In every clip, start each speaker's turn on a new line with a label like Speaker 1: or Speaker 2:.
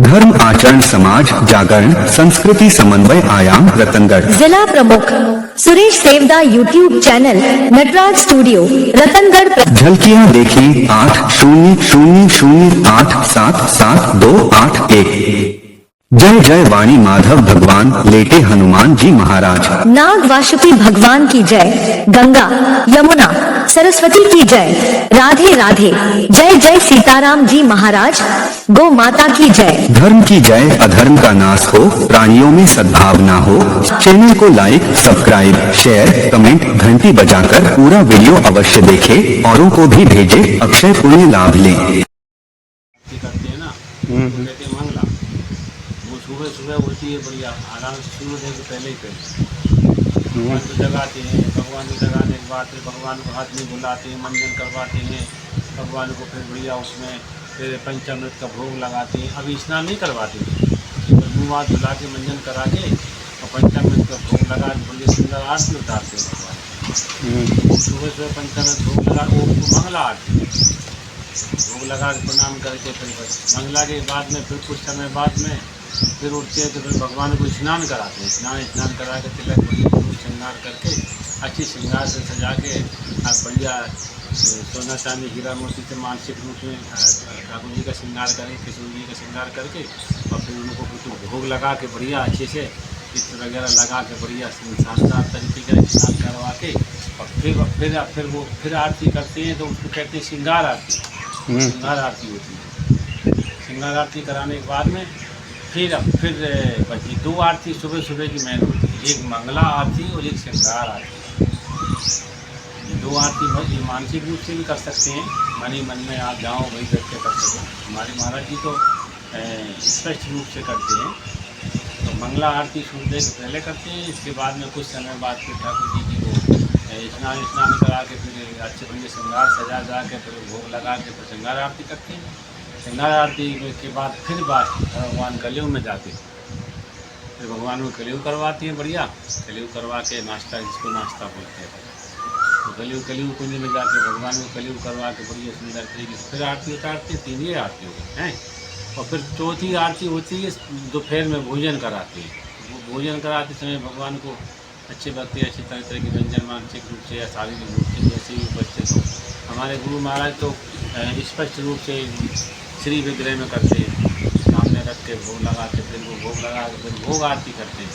Speaker 1: धर्म आचरण समाज जागरण संस्कृति समन्वय आयाम रतनगढ़।
Speaker 2: जिला प्रमुख Suresh Devda YouTube channel Nataraj studio Ratangarh.
Speaker 1: झलकियां देखी 8000877281। जय जय वाणी माधव भगवान लेटे हनुमान जी महाराज।
Speaker 2: नाग वासुकी भगवान की जय। गंगा यमुना सरस्वती की जय। राधे राधे। जय जय सीताराम जी महाराज। गौ माता की जय।
Speaker 1: धर्म की जय अधर्म का नाश हो, प्राणियों में सद्भावना हो। चैनल को लाइक सब्सक्राइब शेयर कमेंट घंटी बजाकर पूरा वीडियो अवश्य देखें, औरों को भी भेजें, अक्षय पुण्य लाभ लें।
Speaker 3: करते हैं ना तो कहते हैं मंगला। वो सुबह सुबह होती है बढ़िया आराम से शुरू होने के पहले ही भगवान को जगाते हैं। भगवान को जगाने के बाद फिर भगवान को हाथ में बुलाते हैं, मंजन करवाते हैं भगवान को। फिर बढ़िया उसमें फिर पंचामृत का भोग लगाते हैं। अभी स्नान नहीं करवाते, मुँह हाथ धुला के मंजन करा के और पंचामृत का भोग लगा के बढ़िया सुंदर आरती उतारते हैं भगवान। सुबह सुबह पंचामृत भोग लगा वो मंगला आरती भोग लगा के प्रणाम करके फिर मंगला के बाद में फिर कुछ समय बाद में फिर उठते हैं तो फिर भगवान को स्नान कराते हैं। स्नान करा के तिलक श्रृंगार करके अच्छी श्रृंगार से सजा के बढ़िया सोना चांदी हीरा मोती से मानसिक रूप में ठाकुर जी का श्रृंगार करें, किशोर जी का श्रृंगार करके और फिर उनको भोग लगा के बढ़िया अच्छे से चित्र वगैरह लगा के बढ़िया शानदार तरीके का स्नान करवा के और फिर आरती करते हैं तो उसको कहते हैं श्रृंगार आरती। श्रृंगार आरती होती है। श्रृंगार आरती कराने के बाद में फिर बची दो आरती सुबह सुबह की मेन होती है, एक मंगला आरती और एक श्रृंगार आरती। ये दो आरती ये मानसिक रूप से भी कर सकते हैं, मन ही मन में आप जाओ वही करके कर सकें। हमारे महाराज जी तो स्पष्ट रूप से करते हैं। तो मंगला आरती सूर्योदय से पहले करते हैं, इसके बाद में कुछ समय बाद फिर ठाकुर जी की वो स्नान करा के फिर अच्छे बढ़िया श्रृंगार सजा के फिर भोग लगा के फिर श्रृंगार आरती करते हैं। श्रृंगार आरती के बाद फिर भगवान कलयुग में जाते हैं। फिर भगवान को कलयुग करवाती हैं बढ़िया। कलयुग करवा के नाश्ता जिसको नाश्ता बोलते हैं तो कलयुग कुंज में जाके भगवान को कलयुग करवा के बढ़िया सुंदर तरीके से फिर आरती उतारते हैं। तीन ही आरती हो गई हैं और फिर चौथी आरती होती है दोपहर में भोजन कराते हैं। वो भोजन कराते समय भगवान को अच्छे भक्ति अच्छी तरह की व्यंजन मानसिक रूप से या शारीरिक रूप से जैसे भी उपस्थित हो। हमारे गुरु महाराज तो स्पष्ट रूप से श्री विग्रह में करते हैं, सामने रख के भोग लगा के फिर वो भोग लगा के फिर भोग आरती करते हैं।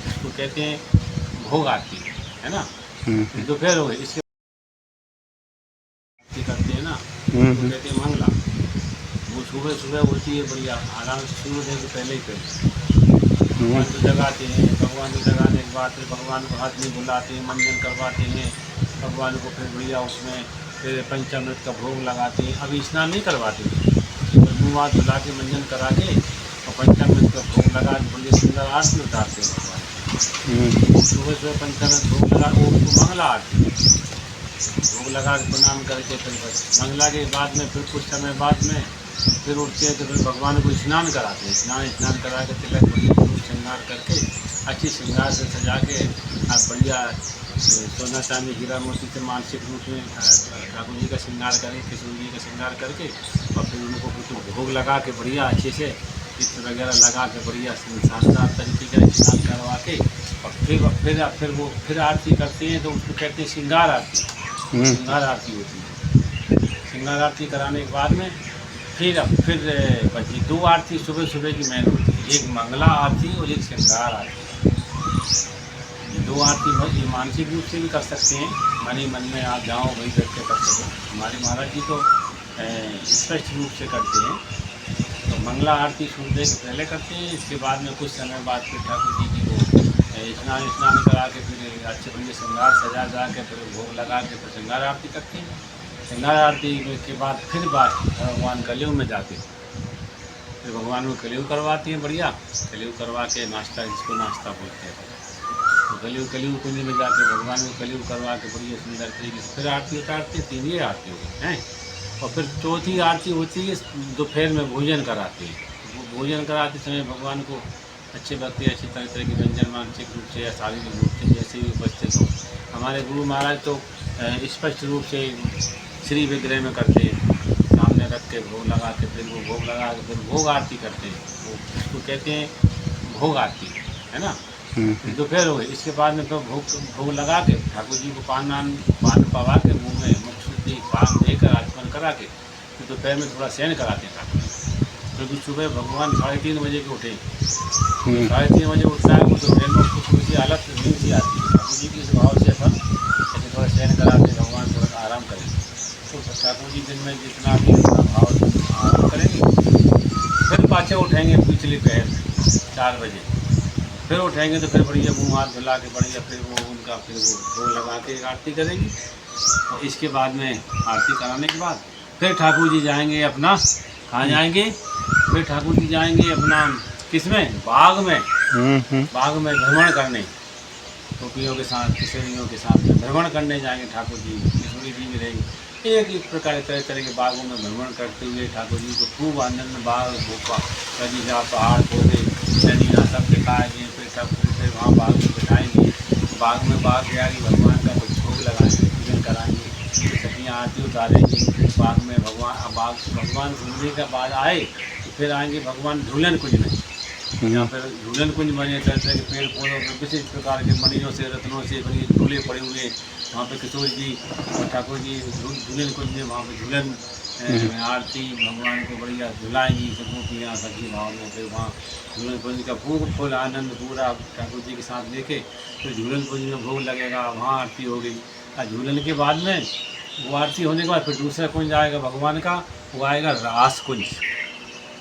Speaker 3: उसको कहते हैं भोग आरती, है ना। दोपहर हो गई इसके आरती करते हैं ना तो कहते हैं मंगला। वो सुबह सुबह होती है बढ़िया आराम से शुरू होने के पहले ही भगवान को जगाते हैं। भगवान को जगाने के बाद फिर भगवान को हाथ में बुलाते हैं, मंजन करवाते हैं भगवान को। फिर बढ़िया उसमें फिर पंचामृत का भोग लगाते हैं। अभी स्नान नहीं करवाते, मुँह हाथ धुला के मंजन करा के और पंचामृत का भोग लगा के बढ़िया सुंदर आरती उतारते हैं भगवान। सुबह सुबह पंचामृत भोग लगा वो मंगला आरती भोग लगा के प्रणाम करके फिर मंगला के बाद में फिर कुछ समय बाद में फिर उठते हैं तो फिर भगवान को स्नान कराते हैं। स्नान करा के तिलक श्रृंगार करके अच्छी श्रृंगार से सजा के बढ़िया सोना चांदी हीरा मोती से मानसिक रूप में ठाकुर जी का श्रृंगार करें, किशोर जी का श्रृंगार करके और फिर उनको भोग लगा के बढ़िया अच्छे से चित्र वगैरह लगा के बढ़िया शानदार तरीके का स्नान करवा के और फिर आरती करते हैं तो उसको कहते हैं श्रृंगार आरती। श्रृंगार आरती होती है। श्रृंगार आरती कराने के बाद में फिर बची दो आरती सुबह सुबह की मेन होती है, एक मंगला आरती और एक श्रृंगार आरती। ये दो आरती ये मानसिक रूप से भी कर सकते हैं, मन ही मन में आप जाओ वही करके कर सकें। हमारे महाराज जी तो स्पष्ट रूप से करते हैं। तो मंगला आरती सूर्योदय से पहले करते हैं, इसके बाद में कुछ समय बाद फिर ठाकुर जी की वो स्नान करा के फिर अच्छे बढ़िया श्रृंगार सजा के फिर भोग लगा के फिर श्रृंगार आरती करते हैं। श्रृंगार आरती के बाद फिर भगवान कलयुग में जाते हैं। फिर भगवान को कलयुग करवाती हैं बढ़िया। कलयुग करवा के नाश्ता जिसको नाश्ता बोलते हैं तो कलयुग कुंज में जाके भगवान को कलयुग करवा के बढ़िया सुंदर तरीके से फिर आरती उतारते हैं। तीन ही आरती हो गई हैं और फिर चौथी आरती होती है दोपहर में भोजन कराते हैं। वो भोजन कराते समय भगवान को अच्छे भक्ति अच्छी तरह की व्यंजन मानसिक रूप से या शारीरिक रूप से जैसे भी उपस्थित हो। हमारे गुरु महाराज तो स्पष्ट रूप से श्री विग्रह में करते हैं, सामने में रख के भोग लगा के फिर वो भोग लगा के फिर भोग आरती करते हैं, वो उसको कहते हैं भोग आरती, है ना। दोपहर हो गई, इसके बाद में तो भोग लगा के ठाकुर जी को पान पवा के मुँह में मुख शुद्धि पान देकर आचमन करा के फिर दोपहर में थोड़ा शयन कराते हैं ठाकुर जी। क्योंकि सुबह भगवान 3:30 बजे के उठे, 3:30 बजे उठता है वो दोपहर में उसको थोड़ी सी हालत नींद सी आती है। ठाकुर जी के इस भाव से अपन ऐसे थोड़ा शयन कराते भगवान थोड़ा आराम करें, तो ठाकुर जी दिन में जितना भी उतना भाव आराम करेंगे। फिर पाछे उठेंगे पिछली पहर में 4 बजे, फिर उठेंगे तो फिर बढ़िया मुँह हाथ धुला के बढ़िया फिर वो उनका फिर वो भोग लगा के आरती करेंगे। और इसके बाद में आरती कराने के बाद फिर ठाकुर जी जाएंगे अपना, कहाँ जाएंगे, फिर ठाकुर जी जाएंगे अपना किसमें, बाग में भ्रमण करने, टोपियों के साथ किशोरियों के साथ भ्रमण करने जाएंगे ठाकुर जी। किशोरी जी भी रहेंगे, एक प्रकार तरह तरह के बागों में भ्रमण करते हुए ठाकुर जी को खूब आनंद बाग नदीजा पहाड़ पौधे नदियाँ सब दिखाएंगे। फिर वहाँ बाग में बिठाएंगे, बाग में बाग बिहारी भगवान का कुछ भोग लगाएंगे, पूजन कराएंगे, सखियाँ आरती उतारेंगी बाग में। भगवान घूमने के बाद आए तो फिर आएंगे भगवान झूलन कुंज में। यहाँ पर झूलन कुंज बने, तरह तरह के पेड़ पौधों पर विशेष प्रकार के मणियों से रत्नों से बने झूले पड़े हुए। वहाँ पे किशोर जी और ठाकुर जी झूलन कुंज में वहाँ पे झूलन आरती भगवान को बढ़िया झुलाएंगी सबों की यहाँ सखी भाव में। फिर वहाँ झूलन कुंज का फूल आनंद पूरा ठाकुर जी के साथ देखे, फिर झूलन कुंज में भोग लगेगा, वहाँ आरती हो गई। और झूलन के बाद में वो आरती होने के बाद फिर दूसरा कुंज आएगा भगवान का, वो आएगा रास कुंज,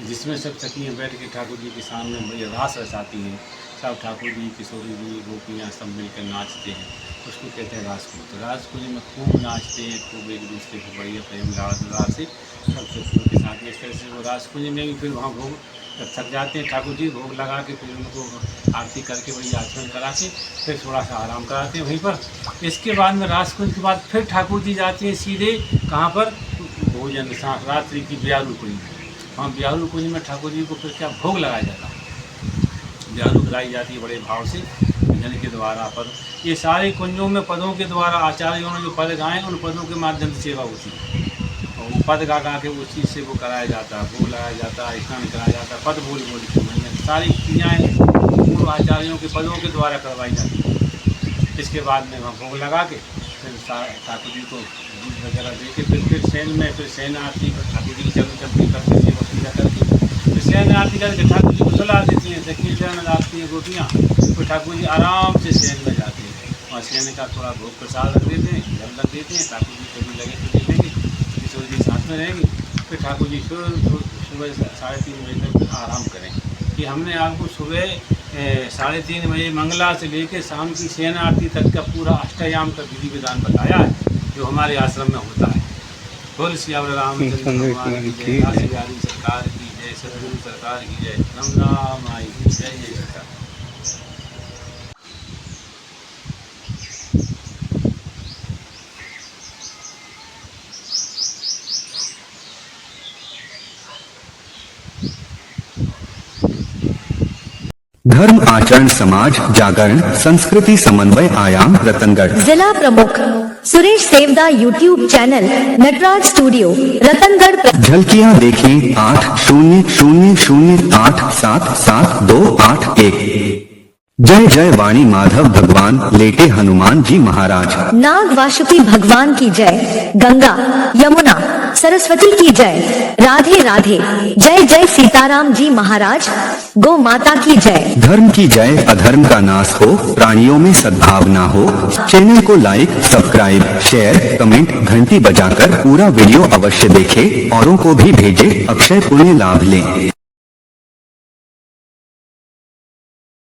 Speaker 3: जिसमें सब सखियाँ बैठ के ठाकुर जी के सामने बढ़िया रास रचाती हैं। सब ठाकुर जी किशोरी जी गोपियाँ सब मिलकर नाचते हैं, उसको कहते हैं रास कुंज। तो रास कुंज में खूब नाचते हैं, खूब एक दूसरे को बढ़िया प्रेम लाड़ से सब सखियों के साथ। इस तरह से वो रास कुंज में भी फिर वहाँ भोग जब थक जाते हैं ठाकुर जी भोग लगा के फिर उनको आरती करके बढ़िया आचमन करा के फिर थोड़ा सा आराम कराते हैं वहीं पर। इसके बाद में रास कुंज के बाद फिर ठाकुर जी जाते हैं सीधे कहाँ पर, भोजन रात्रि की ब्यारू कुंज में। वहाँ ब्यारू कुंज में ठाकुर जी को फिर क्या भोग लगाया जाता है, ब्यारू खिलाई जाती है बड़े भाव से भजन के द्वारा। पर ये सारे कुंजों में पदों के द्वारा आचार्यों ने जो पद गाए उन पदों के माध्यम से सेवा होती है, और वो पद गा के उस चीज़ से वो कराया जाता है, भोग लगाया जाता है, स्नान कराया जाता है, पद बोल के सारी क्रियाएँ पूर्व आचार्यों के पदों के द्वारा करवाई जाती है। इसके बाद में वहाँ भोग लगा के फिर ठाकुर जी को दूध वगैरह दे के फिर शयन में फिर शयन आरती ठाकुर जी की चलती करके सेवा पूजा करके फिर शयन आरती करके ठाकुर जी को सुला देती हैं, सखी शयन आती हैं गोपियाँ। फिर ठाकुर जी आराम से शयन में जाते हैं, और शयन का थोड़ा भोग प्रसाद रख देते हैं, जल रख देते हैं, ठाकुर जी कभी लगे तो दे देंगे, किशोर जी साथ में रहेंगे। फिर ठाकुर जी सुबह 3:30 बजे तक आराम करें। कि हमने आपको सुबह 3:30 बजे मंगला से लेकर शाम की शयन आरती तक का पूरा अष्टयाम का विधि विधान बताया है जो हमारे आश्रम में होता है। बोल सियावर रामचंद्र भगवान की जय, काशी बिहारी सरकार की जय, सदगुरु सरकार की जय, राम राम आई की जय, जय सरकार।
Speaker 1: धर्म आचरण समाज जागरण संस्कृति समन्वय आयाम रतनगढ़।
Speaker 2: जिला प्रमुख Suresh Sevda YouTube channel Nataraj studio Ratangarh.
Speaker 1: झलकियां देखें 8000877281। जय जय वाणी माधव भगवान लेटे हनुमान जी महाराज।
Speaker 2: नाग वासुकी भगवान की जय, गंगा यमुना सरस्वती की जय, राधे राधे, जय जय सीताराम जी महाराज, गौ माता की जय।
Speaker 1: धर्म की जय, अधर्म का नाश हो, प्राणियों में सद्भावना हो। चैनल को लाइक सब्सक्राइब शेयर कमेंट घंटी बजाकर पूरा वीडियो अवश्य देखें, औरों को भी भेजें, अक्षय पुण्य लाभ लें।